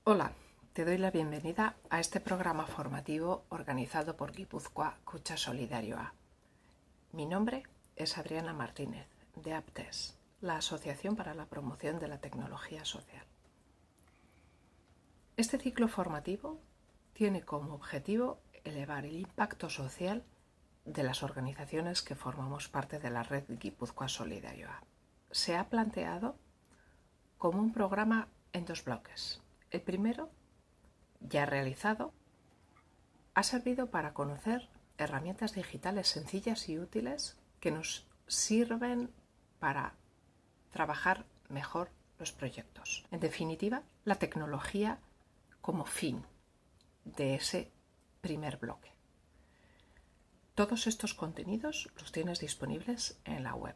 Hola, te doy la bienvenida a este programa formativo organizado por Guipúzcoa Kutxa Solidarioa. Mi nombre es Adriana Martínez, de APTES, la Asociación para la Promoción de la Tecnología Social. Este ciclo formativo tiene como objetivo elevar el impacto social de las organizaciones que formamos parte de la red Guipúzcoa Solidarioa. Se ha planteado como un programa en dos bloques. El primero, ya realizado, ha servido para conocer herramientas digitales sencillas y útiles que nos sirven para trabajar mejor los proyectos. En definitiva, la tecnología como fin de ese primer bloque. Todos estos contenidos los tienes disponibles en la web.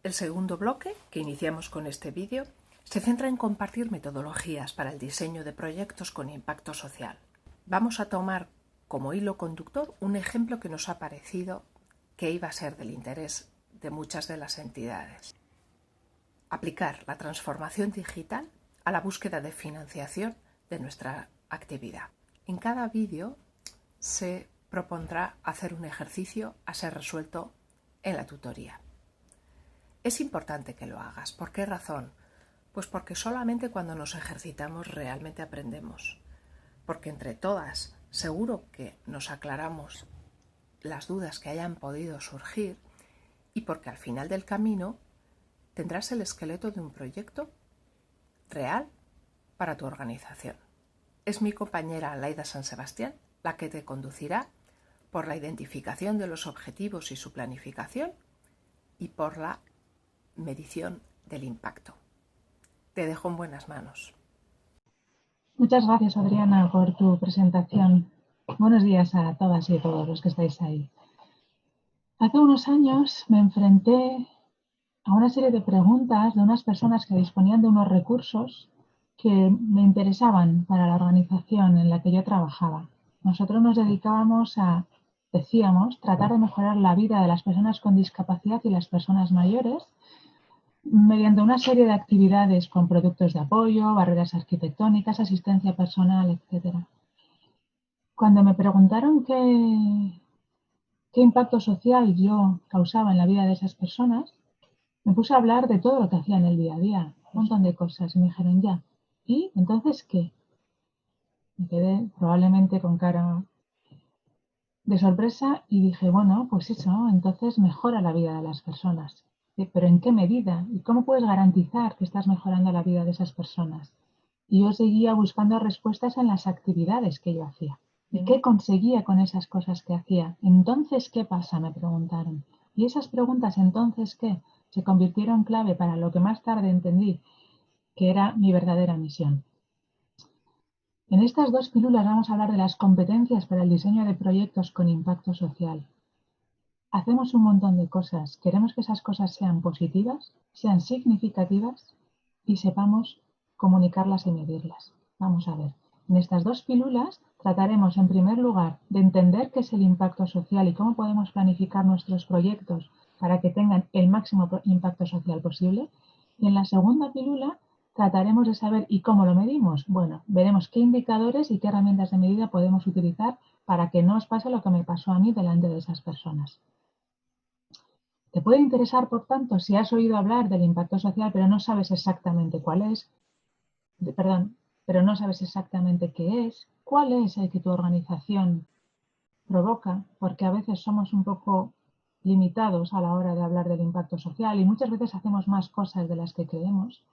El segundo bloque, que iniciamos con este vídeo, se centra en compartir metodologías para el diseño de proyectos con impacto social. Vamos a tomar como hilo conductor un ejemplo que nos ha parecido que iba a ser del interés de muchas de las entidades. Aplicar la transformación digital a la búsqueda de financiación de nuestra actividad. En cada vídeo se propondrá hacer un ejercicio a ser resuelto en la tutoría. Es importante que lo hagas. ¿Por qué razón? Pues porque solamente cuando nos ejercitamos realmente aprendemos. Porque entre todas seguro que nos aclaramos las dudas que hayan podido surgir y porque al final del camino tendrás el esqueleto de un proyecto real para tu organización. Es mi compañera Laida San Sebastián la que te conducirá por la identificación de los objetivos y su planificación y por la medición del impacto. Te dejo en buenas manos. Muchas gracias, Adriana, por tu presentación. Buenos días a todas y todos los que estáis ahí. Hace unos años me enfrenté a una serie de preguntas de unas personas que disponían de unos recursos que me interesaban para la organización en la que yo trabajaba. Nosotros nos dedicábamos a, decíamos, tratar de mejorar la vida de las personas con discapacidad y las personas mayores mediante una serie de actividades con productos de apoyo, barreras arquitectónicas, asistencia personal, etc. Cuando me preguntaron qué impacto social yo causaba en la vida de esas personas, me puse a hablar de todo lo que hacía en el día a día, un montón de cosas, y me dijeron ya. ¿Y entonces qué? Me quedé probablemente con cara de sorpresa y dije, bueno, pues eso, entonces mejora la vida de las personas. ¿Pero en qué medida? ¿Y cómo puedes garantizar que estás mejorando la vida de esas personas? Y yo seguía buscando respuestas en las actividades que yo hacía. ¿Y qué conseguía con esas cosas que hacía? Entonces, ¿qué pasa? Me preguntaron. Y esas preguntas, entonces, ¿qué? Se convirtieron clave para lo que más tarde entendí que era mi verdadera misión. En estas dos pílulas vamos a hablar de las competencias para el diseño de proyectos con impacto social. Hacemos un montón de cosas. Queremos que esas cosas sean positivas, sean significativas y sepamos comunicarlas y medirlas. Vamos a ver. En estas dos pílulas trataremos, en primer lugar, de entender qué es el impacto social y cómo podemos planificar nuestros proyectos para que tengan el máximo impacto social posible. Y en la segunda pílula trataremos de saber y cómo lo medimos. Bueno, veremos qué indicadores y qué herramientas de medida podemos utilizar para que no os pase lo que me pasó a mí delante de esas personas. Te puede interesar, por tanto, si has oído hablar del impacto social, pero no sabes exactamente cuál es, pero no sabes exactamente qué es, cuál es el que tu organización provoca, porque a veces somos un poco limitados a la hora de hablar del impacto social y muchas veces hacemos más cosas de las que creemos,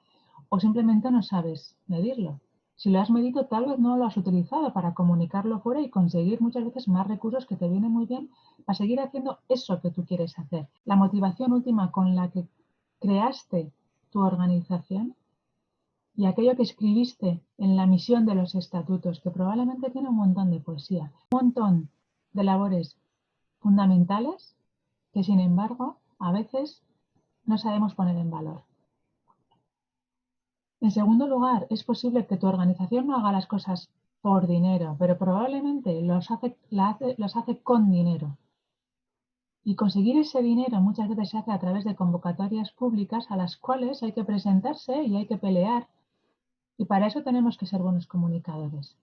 o simplemente no sabes medirlo. Si lo has medido, tal vez no lo has utilizado para comunicarlo fuera y conseguir muchas veces más recursos que te vienen muy bien para seguir haciendo eso que tú quieres hacer. La motivación última con la que creaste tu organización y aquello que escribiste en la misión de los estatutos, que probablemente tiene un montón de poesía, un montón de labores fundamentales que, sin embargo, a veces no sabemos poner en valor. En segundo lugar, es posible que tu organización no haga las cosas por dinero, pero probablemente los hace con dinero. Y conseguir ese dinero muchas veces se hace a través de convocatorias públicas a las cuales hay que presentarse y hay que pelear Y para eso tenemos que ser buenos comunicadores.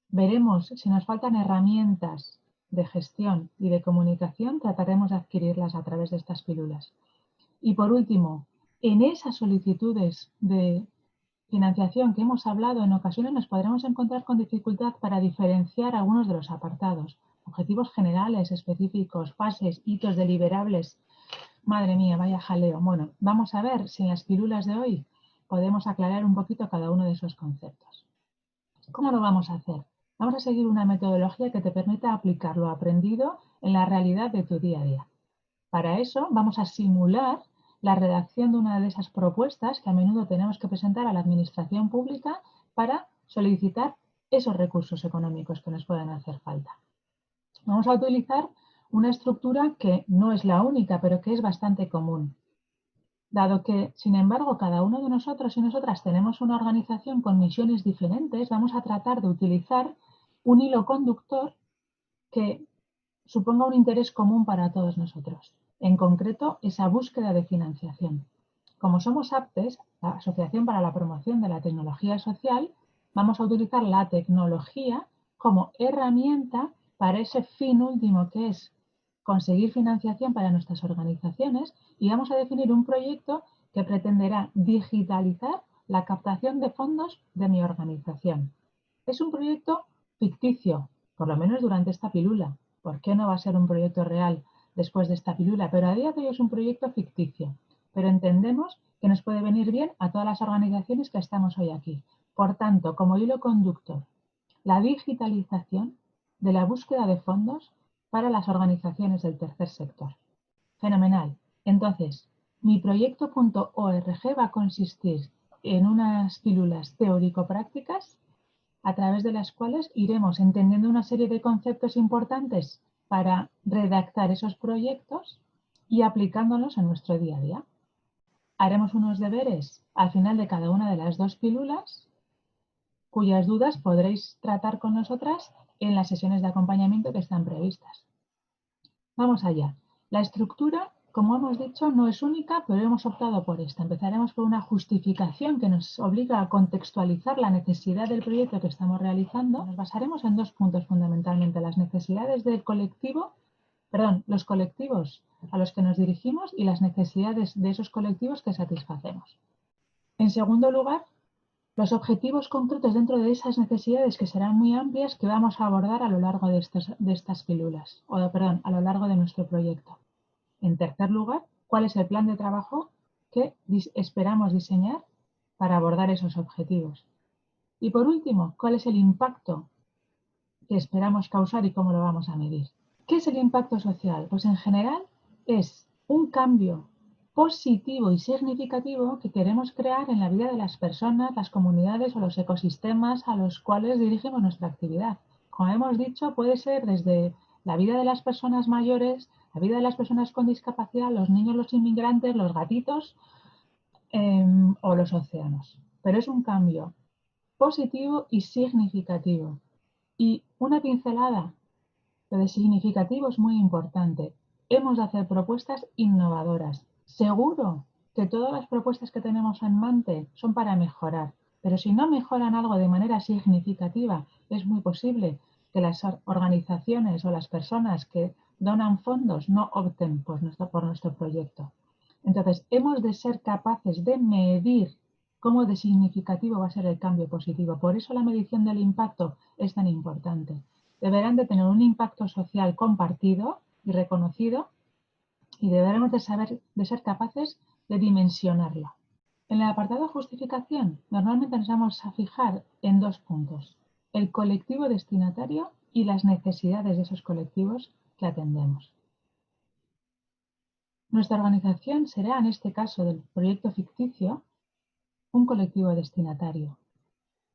Veremos si nos faltan herramientas de gestión y de comunicación, trataremos de adquirirlas a través de estas pílulas. Y por último, en esas solicitudes de financiación que hemos hablado, en ocasiones nos podremos encontrar con dificultad para diferenciar algunos de los apartados. Objetivos generales, específicos, fases, hitos deliberables. Madre mía, vaya jaleo. Bueno, vamos a ver si en las pílulas de hoy podemos aclarar un poquito cada uno de esos conceptos. ¿Cómo lo vamos a hacer? Vamos a seguir una metodología que te permita aplicar lo aprendido en la realidad de tu día a día. Para eso vamos a simular la redacción de una de esas propuestas que a menudo tenemos que presentar a la administración pública para solicitar esos recursos económicos que nos puedan hacer falta. Vamos a utilizar una estructura que no es la única, pero que es bastante común. Dado que, sin embargo, cada uno de nosotros y nosotras tenemos una organización con misiones diferentes, vamos a tratar de utilizar un hilo conductor que suponga un interés común para todos nosotros. En concreto, esa búsqueda de financiación. Como somos APTES, la Asociación para la Promoción de la Tecnología Social, vamos a utilizar la tecnología como herramienta para ese fin último que es conseguir financiación para nuestras organizaciones y vamos a definir un proyecto que pretenderá digitalizar la captación de fondos de mi organización. Es un proyecto ficticio, por lo menos durante esta pilula. ¿Por qué no va a ser un proyecto real después de esta pilula? Pero a día de hoy es un proyecto ficticio. Pero entendemos que nos puede venir bien a todas las organizaciones que estamos hoy aquí. Por tanto, como hilo conductor, la digitalización de la búsqueda de fondos para las organizaciones del tercer sector. Fenomenal. Entonces, mi proyecto.org va a consistir en unas pílulas teórico-prácticas a través de las cuales iremos entendiendo una serie de conceptos importantes para redactar esos proyectos y aplicándolos en nuestro día a día. Haremos unos deberes al final de cada una de las dos pílulas, cuyas dudas podréis tratar con nosotras en las sesiones de acompañamiento que están previstas. Vamos allá. La estructura, como hemos dicho, no es única, pero hemos optado por esta. Empezaremos por una justificación que nos obliga a contextualizar la necesidad del proyecto que estamos realizando. Nos basaremos en dos puntos fundamentalmente: las necesidades del colectivo, los colectivos a los que nos dirigimos y las necesidades de esos colectivos que satisfacemos. En segundo lugar, los objetivos concretos dentro de esas necesidades, que serán muy amplias, que vamos a abordar a lo largo de estas pílulas, a lo largo de nuestro proyecto. En tercer lugar, ¿cuál es el plan de trabajo que esperamos diseñar para abordar esos objetivos? Y por último, ¿cuál es el impacto que esperamos causar y cómo lo vamos a medir? ¿Qué es el impacto social? Pues en general es un cambio positivo y significativo que queremos crear en la vida de las personas, las comunidades o los ecosistemas a los cuales dirigimos nuestra actividad. Como hemos dicho, puede ser desde la vida de las personas mayores, la vida de las personas con discapacidad, los niños, los inmigrantes, los gatitos o los océanos. Pero es un cambio positivo y significativo. Y una pincelada: lo de significativo es muy importante. Hemos de hacer propuestas innovadoras. Seguro que todas las propuestas que tenemos en mente son para mejorar, pero si no mejoran algo de manera significativa, es muy posible que las organizaciones o las personas que donan fondos no opten por nuestro proyecto. Entonces, hemos de ser capaces de medir cómo de significativo va a ser el cambio positivo. Por eso la medición del impacto es tan importante. Deberán de tener un impacto social compartido y reconocido y deberemos de ser capaces de dimensionarlo. En el apartado justificación, normalmente nos vamos a fijar en dos puntos: el colectivo destinatario y las necesidades de esos colectivos que atendemos. Nuestra organización será, en este caso del proyecto ficticio, un colectivo destinatario.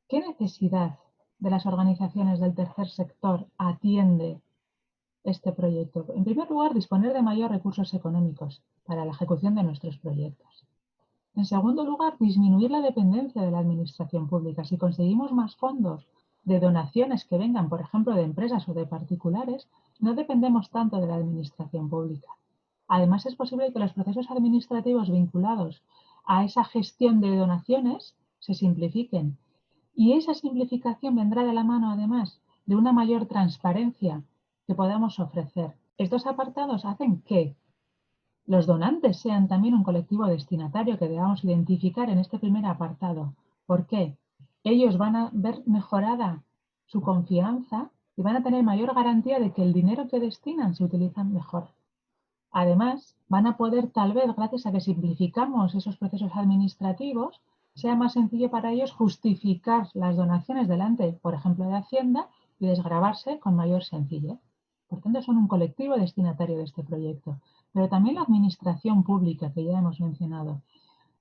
¿Qué necesidad de las organizaciones del tercer sector atiende este proyecto? En primer lugar, disponer de mayores recursos económicos para la ejecución de nuestros proyectos. En segundo lugar, disminuir la dependencia de la administración pública. Si conseguimos más fondos de donaciones que vengan, por ejemplo, de empresas o de particulares, no dependemos tanto de la administración pública. Además, es posible que los procesos administrativos vinculados a esa gestión de donaciones se simplifiquen Y esa simplificación vendrá de la mano, además, de una mayor transparencia que podamos ofrecer. Estos apartados hacen que los donantes sean también un colectivo destinatario que debamos identificar en este primer apartado. ¿Por qué? Ellos van a ver mejorada su confianza y van a tener mayor garantía de que el dinero que destinan se utiliza mejor. Además, van a poder, tal vez, gracias a que simplificamos esos procesos administrativos, sea más sencillo para ellos justificar las donaciones delante, por ejemplo, de Hacienda y desgravarse con mayor sencillez. Por tanto, son un colectivo destinatario de este proyecto. Pero también la administración pública, que ya hemos mencionado.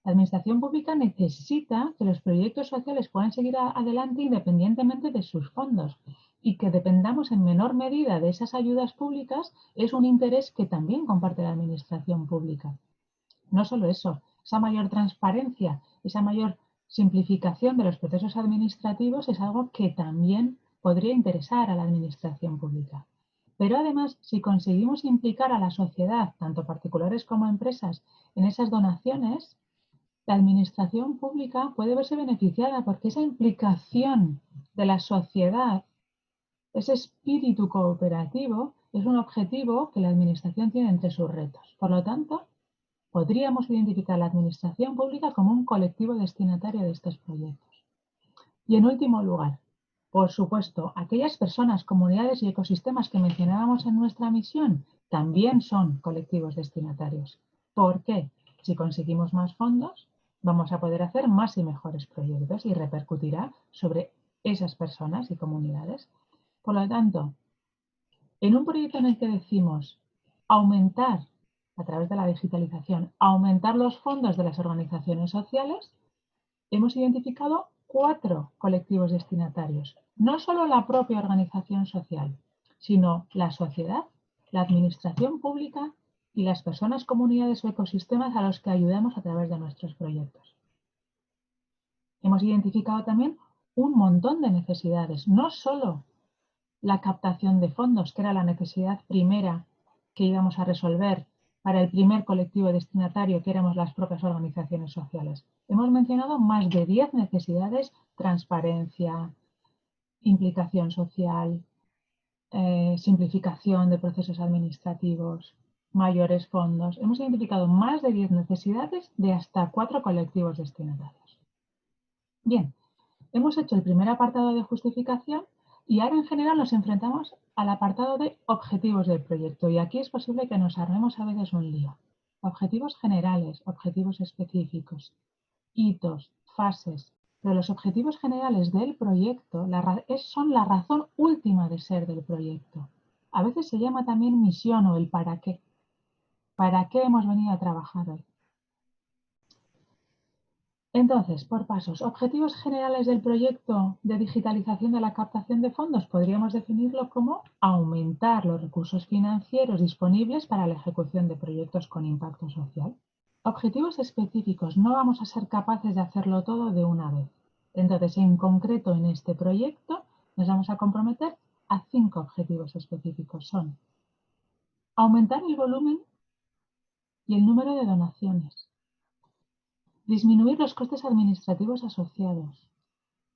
La administración pública necesita que los proyectos sociales puedan seguir adelante independientemente de sus fondos y que dependamos en menor medida de esas ayudas públicas es un interés que también comparte la administración pública. No solo eso, esa mayor transparencia, esa mayor simplificación de los procesos administrativos es algo que también podría interesar a la administración pública. Pero además, si conseguimos implicar a la sociedad, tanto particulares como empresas, en esas donaciones, la administración pública puede verse beneficiada porque esa implicación de la sociedad, ese espíritu cooperativo, es un objetivo que la administración tiene entre sus retos. Por lo tanto, podríamos identificar a la administración pública como un colectivo destinatario de estos proyectos. Y en último lugar, por supuesto, aquellas personas, comunidades y ecosistemas que mencionábamos en nuestra misión también son colectivos destinatarios. ¿Por qué? Si conseguimos más fondos, vamos a poder hacer más y mejores proyectos y repercutirá sobre esas personas y comunidades. Por lo tanto, en un proyecto en el que decimos aumentar, a través de la digitalización, aumentar los fondos de las organizaciones sociales, hemos identificado 4 colectivos destinatarios. No solo la propia organización social, sino la sociedad, la administración pública y las personas, comunidades o ecosistemas a los que ayudamos a través de nuestros proyectos. Hemos identificado también un montón de necesidades, no solo la captación de fondos, que era la necesidad primera que íbamos a resolver para el primer colectivo destinatario, que éramos las propias organizaciones sociales. Hemos mencionado más de 10 necesidades: transparencia, implicación social, simplificación de procesos administrativos, mayores fondos. Hemos identificado más de 10 necesidades de hasta 4 colectivos destinatarios. Bien, hemos hecho el primer apartado de justificación y ahora en general nos enfrentamos al apartado de objetivos del proyecto, y aquí es posible que nos armemos a veces un lío. Objetivos generales, objetivos específicos, hitos, fases, pero los objetivos generales del proyecto son la razón última de ser del proyecto. A veces se llama también misión o el para qué. ¿Para qué hemos venido a trabajar hoy? Entonces, por pasos, objetivos generales del proyecto de digitalización de la captación de fondos podríamos definirlo como aumentar los recursos financieros disponibles para la ejecución de proyectos con impacto social. Objetivos específicos, no vamos a ser capaces de hacerlo todo de una vez. Entonces, en concreto en este proyecto nos vamos a comprometer a 5 objetivos específicos. Son aumentar el volumen y el número de donaciones, disminuir los costes administrativos asociados,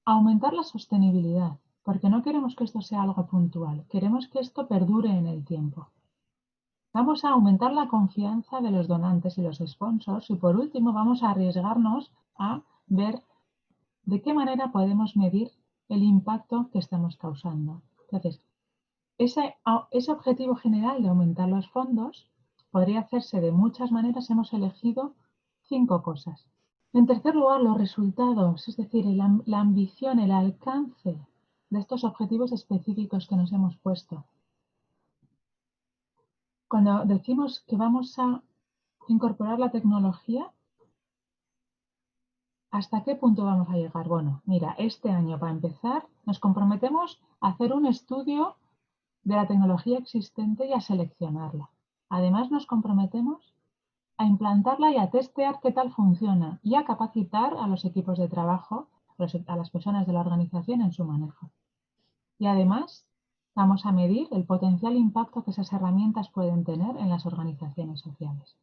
aumentar la sostenibilidad, porque no queremos que esto sea algo puntual, queremos que esto perdure en el tiempo. Vamos a aumentar la confianza de los donantes y los sponsors y por último vamos a arriesgarnos a ver de qué manera podemos medir el impacto que estamos causando. Entonces, ese objetivo general de aumentar los fondos podría hacerse de muchas maneras. Hemos elegido 5 cosas. En tercer lugar, los resultados, es decir, la ambición, el alcance de estos objetivos específicos que nos hemos puesto. Cuando decimos que vamos a incorporar la tecnología, ¿hasta qué punto vamos a llegar? Bueno, mira, este año, para empezar, nos comprometemos a hacer un estudio de la tecnología existente y a seleccionarla. Además, nos comprometemos a implantarla y a testear qué tal funciona y a capacitar a los equipos de trabajo, a las personas de la organización en su manejo. Y además, vamos a medir el potencial impacto que esas herramientas pueden tener en las organizaciones sociales.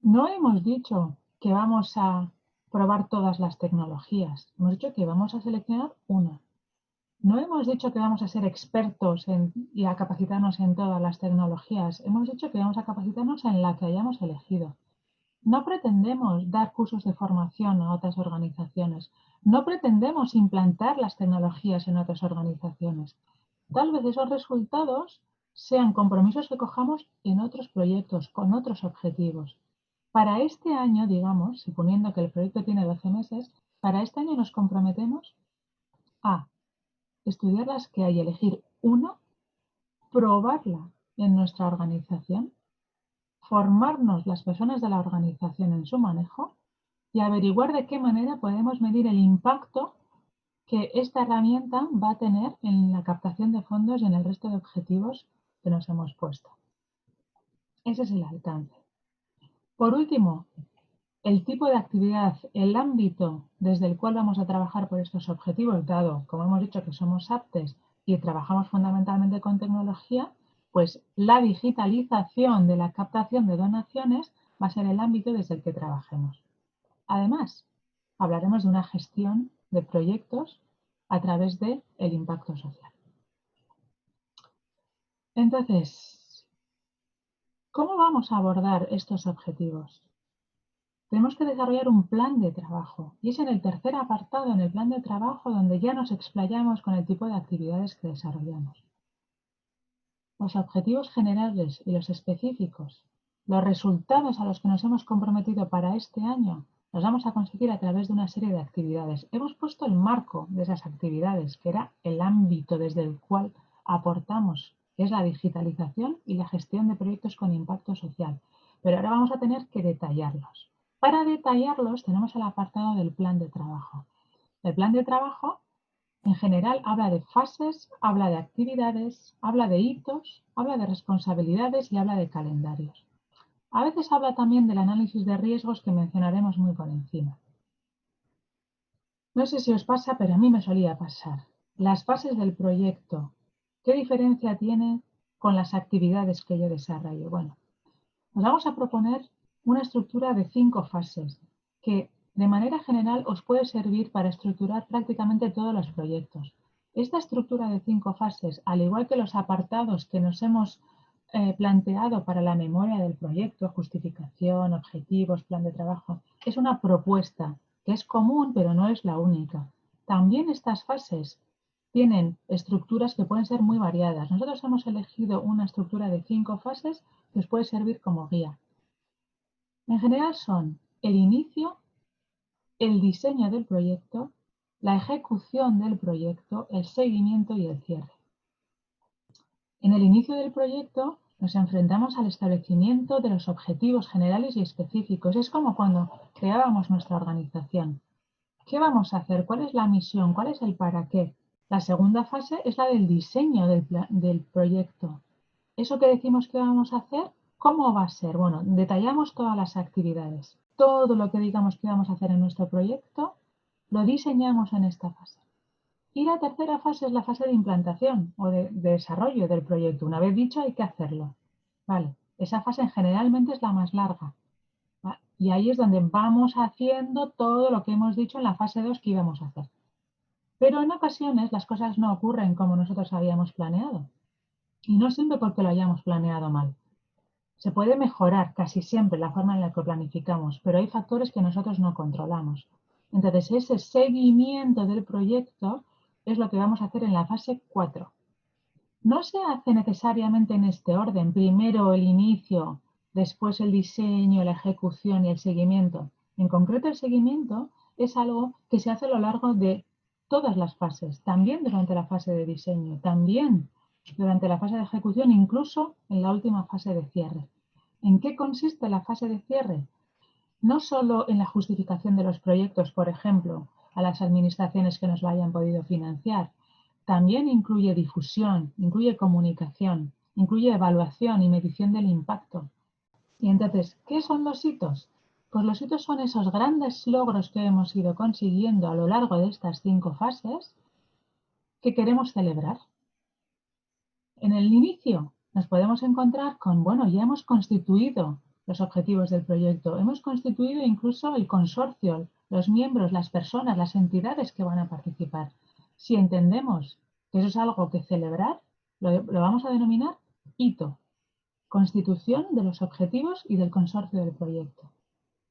No hemos dicho que vamos a probar todas las tecnologías. Hemos dicho que vamos a seleccionar una. No hemos dicho que vamos a ser expertos y a capacitarnos en todas las tecnologías. Hemos dicho que vamos a capacitarnos en la que hayamos elegido. No pretendemos dar cursos de formación a otras organizaciones. No pretendemos implantar las tecnologías en otras organizaciones. Tal vez esos resultados sean compromisos que cojamos en otros proyectos, con otros objetivos. Para este año, digamos, suponiendo que el proyecto tiene 12 meses, para este año nos comprometemos a estudiar las que hay, elegir una, probarla en nuestra organización, formarnos las personas de la organización en su manejo y averiguar de qué manera podemos medir el impacto que esta herramienta va a tener en la captación de fondos y en el resto de objetivos que nos hemos puesto. Ese es el alcance. Por último, el tipo de actividad, el ámbito desde el cual vamos a trabajar por estos objetivos, dado, como hemos dicho, que somos aptes y trabajamos fundamentalmente con tecnología, pues la digitalización de la captación de donaciones va a ser el ámbito desde el que trabajemos. Además, hablaremos de una gestión de proyectos a través del impacto social. Entonces, ¿cómo vamos a abordar estos objetivos? Tenemos que desarrollar un plan de trabajo y es en el tercer apartado, en el plan de trabajo, donde ya nos explayamos con el tipo de actividades que desarrollamos. Los objetivos generales y los específicos, los resultados a los que nos hemos comprometido para este año, los vamos a conseguir a través de una serie de actividades. Hemos puesto el marco de esas actividades, que era el ámbito desde el cual aportamos, que es la digitalización y la gestión de proyectos con impacto social. Pero ahora vamos a tener que detallarlos. Para detallarlos tenemos el apartado del plan de trabajo. El plan de trabajo en general habla de fases, habla de actividades, habla de hitos, habla de responsabilidades y habla de calendarios. A veces habla también del análisis de riesgos que mencionaremos muy por encima. No sé si os pasa, pero a mí me solía pasar. Las fases del proyecto, ¿qué diferencia tiene con las actividades que yo desarrollo? Bueno, nos vamos a proponer una estructura de 5 fases que de manera general os puede servir para estructurar prácticamente todos los proyectos. Esta estructura de 5 fases, al igual que los apartados que nos hemos planteado para la memoria del proyecto, justificación, objetivos, plan de trabajo, es una propuesta que es común pero no es la única. También estas fases tienen estructuras que pueden ser muy variadas. Nosotros hemos elegido una estructura de 5 fases que os puede servir como guía. En general son el inicio, el diseño del proyecto, la ejecución del proyecto, el seguimiento y el cierre. En el inicio del proyecto nos enfrentamos al establecimiento de los objetivos generales y específicos. Es como cuando creábamos nuestra organización. ¿Qué vamos a hacer? ¿Cuál es la misión? ¿Cuál es el para qué? La segunda fase es la del diseño del proyecto. Eso que decimos que vamos a hacer, ¿cómo va a ser? Bueno, detallamos todas las actividades. Todo lo que digamos que vamos a hacer en nuestro proyecto, lo diseñamos en esta fase. Y la tercera fase es la fase de implantación o de desarrollo del proyecto. Una vez dicho, hay que hacerlo. Vale, esa fase generalmente es la más larga. ¿Vale? Y ahí es donde vamos haciendo todo lo que hemos dicho en la fase 2 que íbamos a hacer. Pero en ocasiones las cosas no ocurren como nosotros habíamos planeado. Y no siempre porque lo hayamos planeado mal. Se puede mejorar casi siempre la forma en la que planificamos, pero hay factores que nosotros no controlamos. Entonces, ese seguimiento del proyecto es lo que vamos a hacer en la fase 4. No se hace necesariamente en este orden, primero el inicio, después el diseño, la ejecución y el seguimiento. En concreto, el seguimiento es algo que se hace a lo largo de todas las fases, también durante la fase de diseño, también durante la fase de ejecución, incluso en la última fase de cierre. ¿En qué consiste la fase de cierre? No solo en la justificación de los proyectos, por ejemplo, a las administraciones que nos lo hayan podido financiar. También incluye difusión, incluye comunicación, incluye evaluación y medición del impacto. Y entonces, ¿qué son los hitos? Pues los hitos son esos grandes logros que hemos ido consiguiendo a lo largo de estas 5 fases que queremos celebrar. En el inicio nos podemos encontrar con, bueno, ya hemos constituido los objetivos del proyecto. Hemos constituido incluso el consorcio, los miembros, las personas, las entidades que van a participar. Si entendemos que eso es algo que celebrar, lo vamos a denominar hito, constitución de los objetivos y del consorcio del proyecto.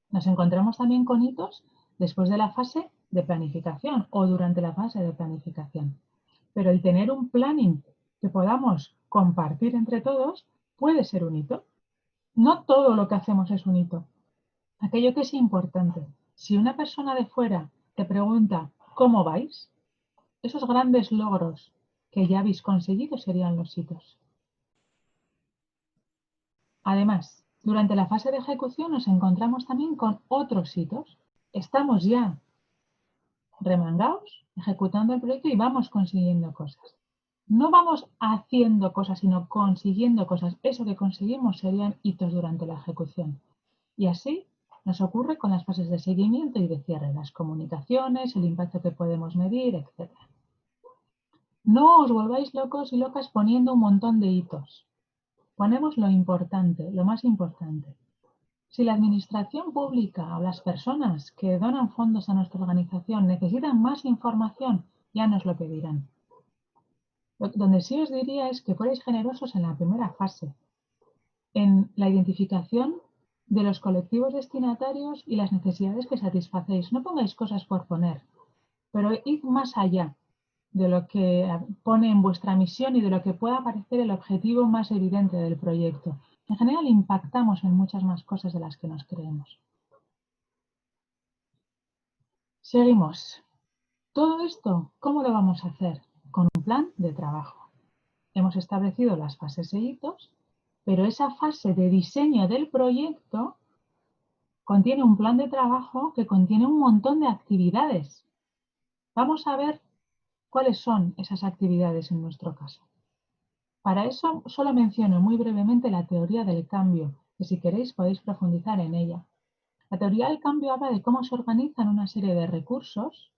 Nos encontramos también con hitos después de la fase de planificación o durante la fase de planificación. Pero el tener un planning que podamos compartir entre todos puede ser un hito. No todo lo que hacemos es un hito. Aquello que es importante. Si una persona de fuera te pregunta ¿cómo vais? Esos grandes logros que ya habéis conseguido serían los hitos. Además, durante la fase de ejecución nos encontramos también con otros hitos. Estamos ya remangados, ejecutando el proyecto y vamos consiguiendo cosas. No vamos haciendo cosas, sino consiguiendo cosas. Eso que conseguimos serían hitos durante la ejecución. Y así nos ocurre con las fases de seguimiento y de cierre, las comunicaciones, el impacto que podemos medir, etc. No os volváis locos y locas poniendo un montón de hitos. Ponemos lo importante, lo más importante. Si la administración pública o las personas que donan fondos a nuestra organización necesitan más información, ya nos lo pedirán. Donde sí os diría es que fuerais generosos en la primera fase, en la identificación de los colectivos destinatarios y las necesidades que satisfacéis. No pongáis cosas por poner, pero id más allá de lo que pone en vuestra misión y de lo que pueda parecer el objetivo más evidente del proyecto. En general impactamos en muchas más cosas de las que nos creemos. Seguimos. Todo esto, ¿cómo lo vamos a hacer? Con un plan de trabajo. Hemos establecido las fases e hitos, pero esa fase de diseño del proyecto contiene un plan de trabajo que contiene un montón de actividades. Vamos a ver cuáles son esas actividades en nuestro caso. Para eso solo menciono muy brevemente la teoría del cambio, que si queréis podéis profundizar en ella. La teoría del cambio habla de cómo se organizan una serie de recursos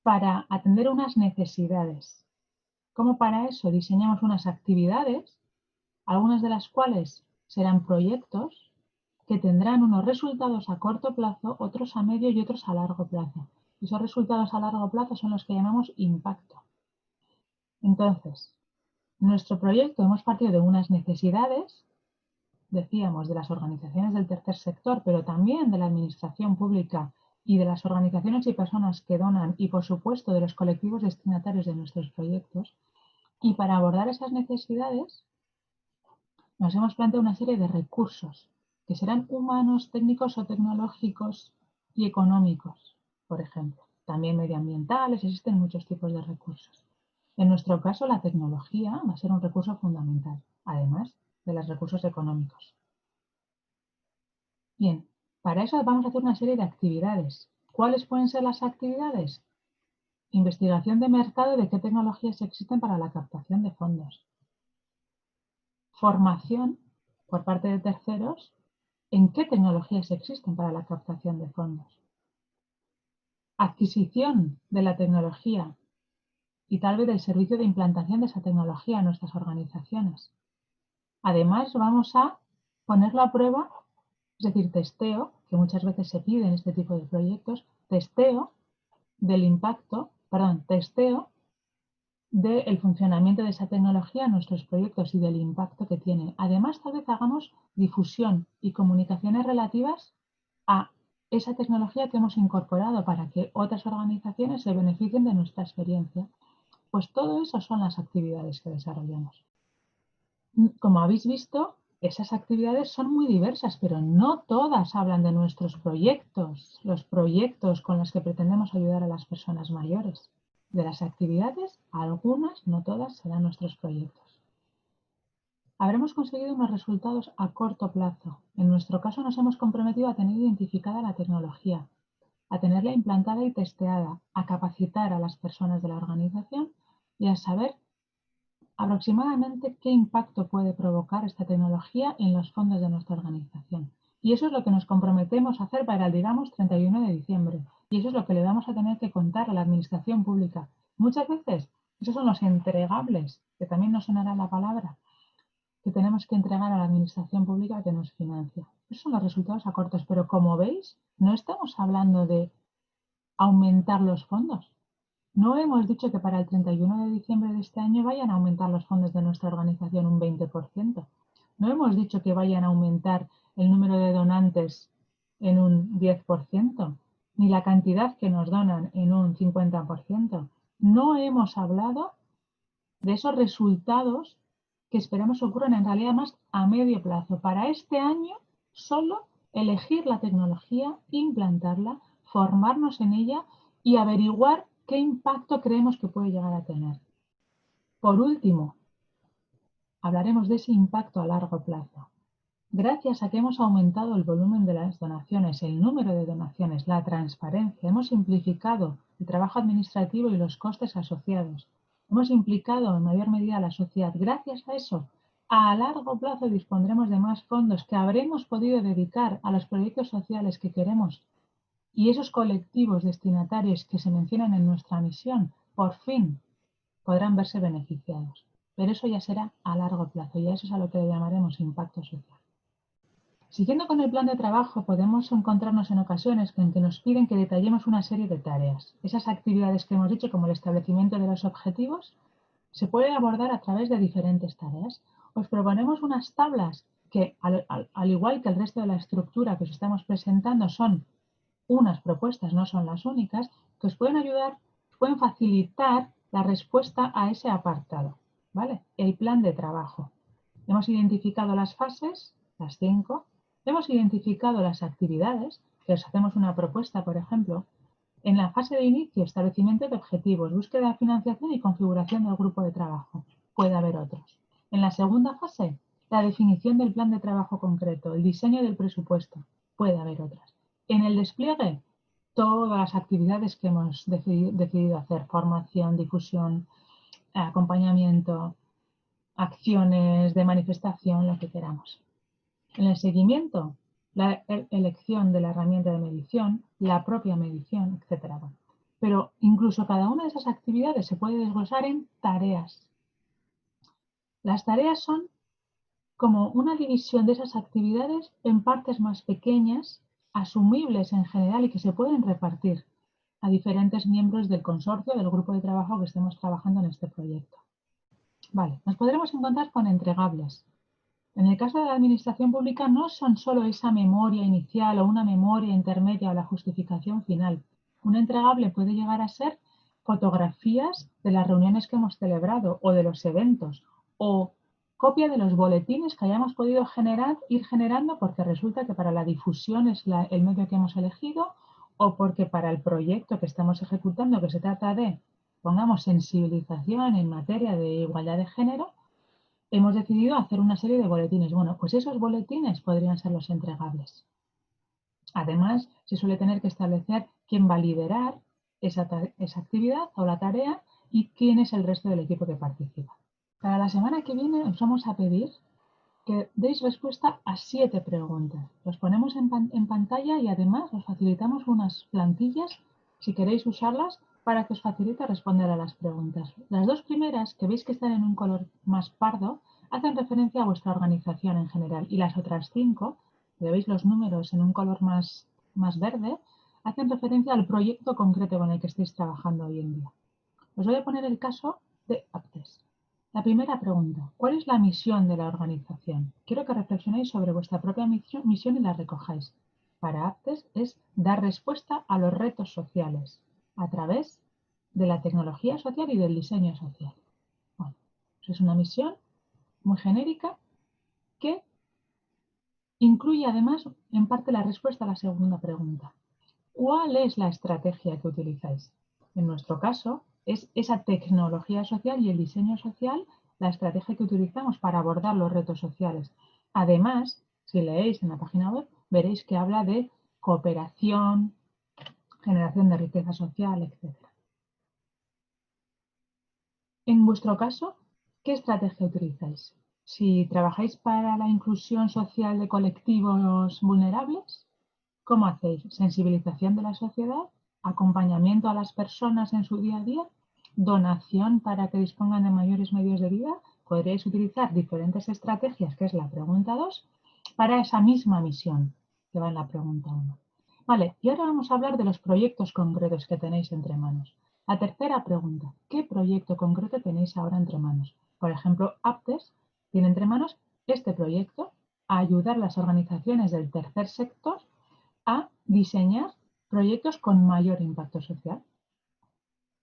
para atender unas necesidades. Cómo para eso diseñamos unas actividades, algunas de las cuales serán proyectos que tendrán unos resultados a corto plazo, otros a medio y otros a largo plazo. Esos resultados a largo plazo son los que llamamos impacto. Entonces, nuestro proyecto hemos partido de unas necesidades, decíamos, de las organizaciones del tercer sector, pero también de la administración pública y de las organizaciones y personas que donan y, por supuesto, de los colectivos destinatarios de nuestros proyectos. Y para abordar esas necesidades, nos hemos planteado una serie de recursos que serán humanos, técnicos o tecnológicos y económicos, por ejemplo. También medioambientales, existen muchos tipos de recursos. En nuestro caso, la tecnología va a ser un recurso fundamental, además de los recursos económicos. Bien, para eso vamos a hacer una serie de actividades. ¿Cuáles pueden ser las actividades? Investigación de mercado de qué tecnologías existen para la captación de fondos. Formación por parte de terceros en qué tecnologías existen para la captación de fondos. Adquisición de la tecnología y tal vez del servicio de implantación de esa tecnología en nuestras organizaciones. Además, vamos a ponerlo a prueba, es decir, testeo, que muchas veces se pide en este tipo de proyectos, testeo del funcionamiento de esa tecnología en nuestros proyectos y del impacto que tiene. Además, tal vez hagamos difusión y comunicaciones relativas a esa tecnología que hemos incorporado para que otras organizaciones se beneficien de nuestra experiencia. Pues todo eso son las actividades que desarrollamos. Como habéis visto, esas actividades son muy diversas, pero no todas hablan de nuestros proyectos, los proyectos con los que pretendemos ayudar a las personas mayores. De las actividades, algunas, no todas, serán nuestros proyectos. Habremos conseguido unos resultados a corto plazo. En nuestro caso nos hemos comprometido a tener identificada la tecnología, a tenerla implantada y testeada, a capacitar a las personas de la organización y a saber aproximadamente qué impacto puede provocar esta tecnología en los fondos de nuestra organización. Y eso es lo que nos comprometemos a hacer para el, digamos, 31 de diciembre. Y eso es lo que le vamos a tener que contar a la administración pública. Muchas veces esos son los entregables, que también nos sonará la palabra, que tenemos que entregar a la administración pública que nos financia. Esos son los resultados a cortos, pero como veis, no estamos hablando de aumentar los fondos. No hemos dicho que para el 31 de diciembre de este año vayan a aumentar los fondos de nuestra organización un 20%. No hemos dicho que vayan a aumentar el número de donantes en un 10%, ni la cantidad que nos donan en un 50%. No hemos hablado de esos resultados que esperamos ocurran en realidad más a medio plazo. Para este año, solo elegir la tecnología, implantarla, formarnos en ella y averiguar qué impacto creemos que puede llegar a tener. Por último, hablaremos de ese impacto a largo plazo. Gracias a que hemos aumentado el volumen de las donaciones, el número de donaciones, la transparencia, hemos simplificado el trabajo administrativo y los costes asociados. Hemos implicado en mayor medida a la sociedad. Gracias a eso, a largo plazo dispondremos de más fondos que habremos podido dedicar a los proyectos sociales que queremos y esos colectivos destinatarios que se mencionan en nuestra misión, por fin, podrán verse beneficiados. Pero eso ya será a largo plazo y a eso es a lo que le llamaremos impacto social. Siguiendo con el plan de trabajo, podemos encontrarnos en ocasiones en que nos piden que detallemos una serie de tareas. Esas actividades que hemos dicho, como el establecimiento de los objetivos, se pueden abordar a través de diferentes tareas. Os proponemos unas tablas que, al igual que el resto de la estructura que os estamos presentando, son unas propuestas, no son las únicas, que os pueden ayudar, pueden facilitar la respuesta a ese apartado, ¿vale? El plan de trabajo. Hemos identificado las fases, las 5, hemos identificado las actividades, que os hacemos una propuesta, por ejemplo, en la fase de inicio, establecimiento de objetivos, búsqueda de financiación y configuración del grupo de trabajo. Puede haber otros. En la segunda fase, la definición del plan de trabajo concreto, el diseño del presupuesto. Puede haber otras. En el despliegue, todas las actividades que hemos decidido hacer, formación, difusión, acompañamiento, acciones de manifestación, lo que queramos. En el seguimiento, la elección de la herramienta de medición, la propia medición, etc. Pero incluso cada una de esas actividades se puede desglosar en tareas. Las tareas son como una división de esas actividades en partes más pequeñas, asumibles en general y que se pueden repartir a diferentes miembros del consorcio, del grupo de trabajo que estemos trabajando en este proyecto. Vale, nos podremos encontrar con entregables. En el caso de la administración pública no son solo esa memoria inicial o una memoria intermedia o la justificación final. Un entregable puede llegar a ser fotografías de las reuniones que hemos celebrado o de los eventos o copia de los boletines que hayamos podido ir generando porque resulta que para la difusión es el medio que hemos elegido o porque para el proyecto que estamos ejecutando, que se trata de, pongamos, sensibilización en materia de igualdad de género, hemos decidido hacer una serie de boletines. Bueno, pues esos boletines podrían ser los entregables. Además, se suele tener que establecer quién va a liderar esa actividad o la tarea y quién es el resto del equipo que participa. Para la semana que viene os vamos a pedir que deis respuesta a 7 preguntas. Los ponemos en pantalla y además os facilitamos unas plantillas si queréis usarlas para que os facilite responder a las preguntas. Las dos primeras, que veis que están en un color más pardo, hacen referencia a vuestra organización en general y las otras 5, que veis los números en un color más verde, hacen referencia al proyecto concreto con el que estáis trabajando hoy en día. Os voy a poner el caso de Aptes. La primera pregunta, ¿cuál es la misión de la organización? Quiero que reflexionéis sobre vuestra propia misión y la recojáis. Para Aptes es dar respuesta a los retos sociales a través de la tecnología social y del diseño social. Bueno, pues es una misión muy genérica que incluye además en parte la respuesta a la segunda pregunta. ¿Cuál es la estrategia que utilizáis? En nuestro caso, es esa tecnología social y el diseño social la estrategia que utilizamos para abordar los retos sociales. Además, si leéis en la página web, veréis que habla de cooperación, generación de riqueza social, etc. En vuestro caso, ¿qué estrategia utilizáis? Si trabajáis para la inclusión social de colectivos vulnerables, ¿cómo hacéis? ¿Sensibilización de la sociedad? ¿Acompañamiento a las personas en su día a día? ¿Donación para que dispongan de mayores medios de vida? podríais utilizar diferentes estrategias, que es la pregunta 2, para esa misma misión que va en la pregunta 1. Vale, y ahora vamos a hablar de los proyectos concretos que tenéis entre manos. La tercera pregunta, ¿qué proyecto concreto tenéis ahora entre manos? Por ejemplo, Aptes tiene entre manos este proyecto, a ayudar a las organizaciones del tercer sector a diseñar proyectos con mayor impacto social.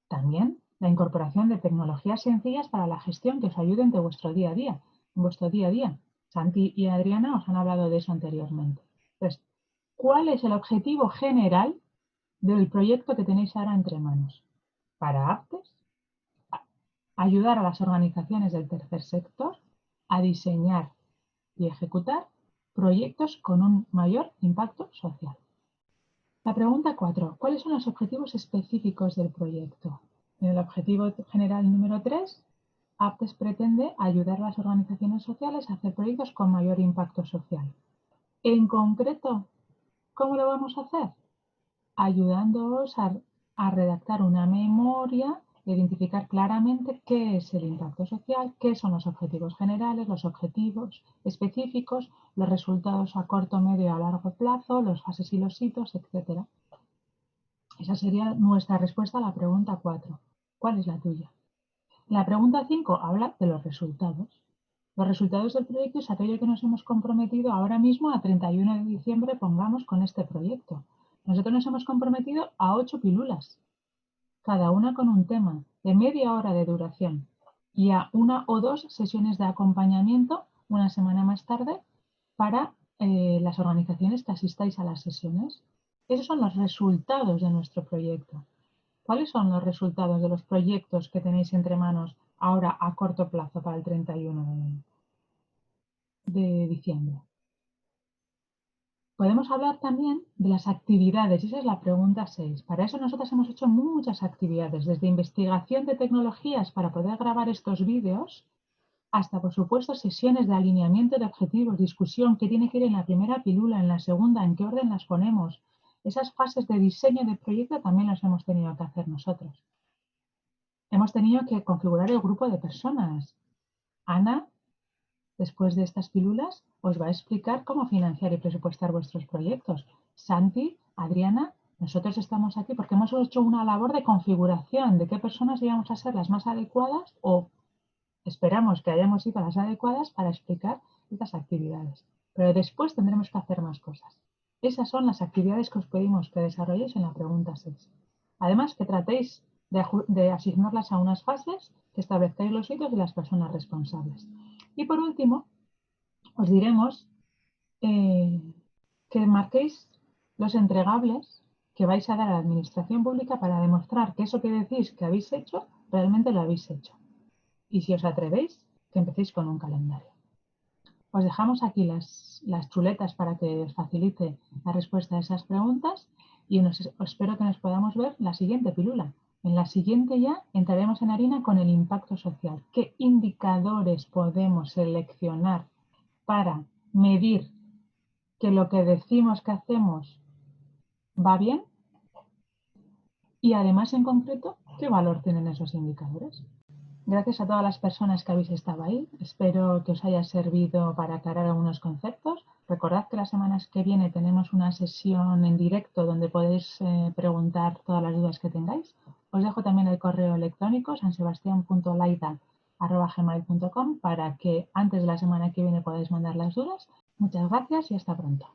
También la incorporación de tecnologías sencillas para la gestión que os ayuden de vuestro día a día, en vuestro día a día. Santi y Adriana os han hablado de eso anteriormente. Entonces, ¿cuál es el objetivo general del proyecto que tenéis ahora entre manos? Para Aptes, ayudar a las organizaciones del tercer sector a diseñar y ejecutar proyectos con un mayor impacto social. La pregunta 4. ¿Cuáles son los objetivos específicos del proyecto? En el objetivo general número 3, Aptes pretende ayudar a las organizaciones sociales a hacer proyectos con mayor impacto social. En concreto, ¿cómo lo vamos a hacer? Ayudándoos a redactar una memoria, identificar claramente qué es el impacto social, qué son los objetivos generales, los objetivos específicos, los resultados a corto, medio y a largo plazo, los fases y los hitos, etc. Esa sería nuestra respuesta a la pregunta 4. ¿Cuál es la tuya? La pregunta 5 habla de los resultados. Los resultados del proyecto es aquello que nos hemos comprometido ahora mismo a 31 de diciembre, pongamos, con este proyecto. Nosotros nos hemos comprometido a 8 pílulas, cada una con un tema de media hora de duración y a 1 o 2 sesiones de acompañamiento una semana más tarde para las organizaciones que asistáis a las sesiones. Esos son los resultados de nuestro proyecto. ¿Cuáles son los resultados de los proyectos que tenéis entre manos ahora a corto plazo para el 31 de diciembre? Podemos hablar también de las actividades, y esa es la pregunta 6. Para eso nosotros hemos hecho muchas actividades, desde investigación de tecnologías para poder grabar estos vídeos, hasta, por supuesto, sesiones de alineamiento de objetivos, discusión, qué tiene que ir en la primera pilula, en la segunda, en qué orden las ponemos. Esas fases de diseño de proyecto también las hemos tenido que hacer nosotros. Hemos tenido que configurar el grupo de personas. Ana, después de estas pílulas, os va a explicar cómo financiar y presupuestar vuestros proyectos. Santi, Adriana, nosotros estamos aquí porque hemos hecho una labor de configuración de qué personas íbamos a ser las más adecuadas o esperamos que hayamos sido las adecuadas para explicar estas actividades. Pero después tendremos que hacer más cosas. Esas son las actividades que os pedimos que desarrolléis en la pregunta 6. Además, que tratéis de asignarlas a unas fases, que establezcáis los hitos y las personas responsables. Y por último, os diremos que marquéis los entregables que vais a dar a la administración pública para demostrar que eso que decís que habéis hecho, realmente lo habéis hecho. Y si os atrevéis, que empecéis con un calendario. Os dejamos aquí las chuletas para que os facilite la respuesta a esas preguntas y espero que nos podamos ver la siguiente pilula. En la siguiente ya entraremos en harina con el impacto social. ¿Qué indicadores podemos seleccionar para medir que lo que decimos que hacemos va bien? Y además, en concreto, ¿qué valor tienen esos indicadores? Gracias a todas las personas que habéis estado ahí. Espero que os haya servido para aclarar algunos conceptos. Recordad que las semanas que viene tenemos una sesión en directo donde podéis preguntar todas las dudas que tengáis. Os dejo también el correo electrónico sansebastian.laida@gmail.com para que antes de la semana que viene podáis mandar las dudas. Muchas gracias y hasta pronto.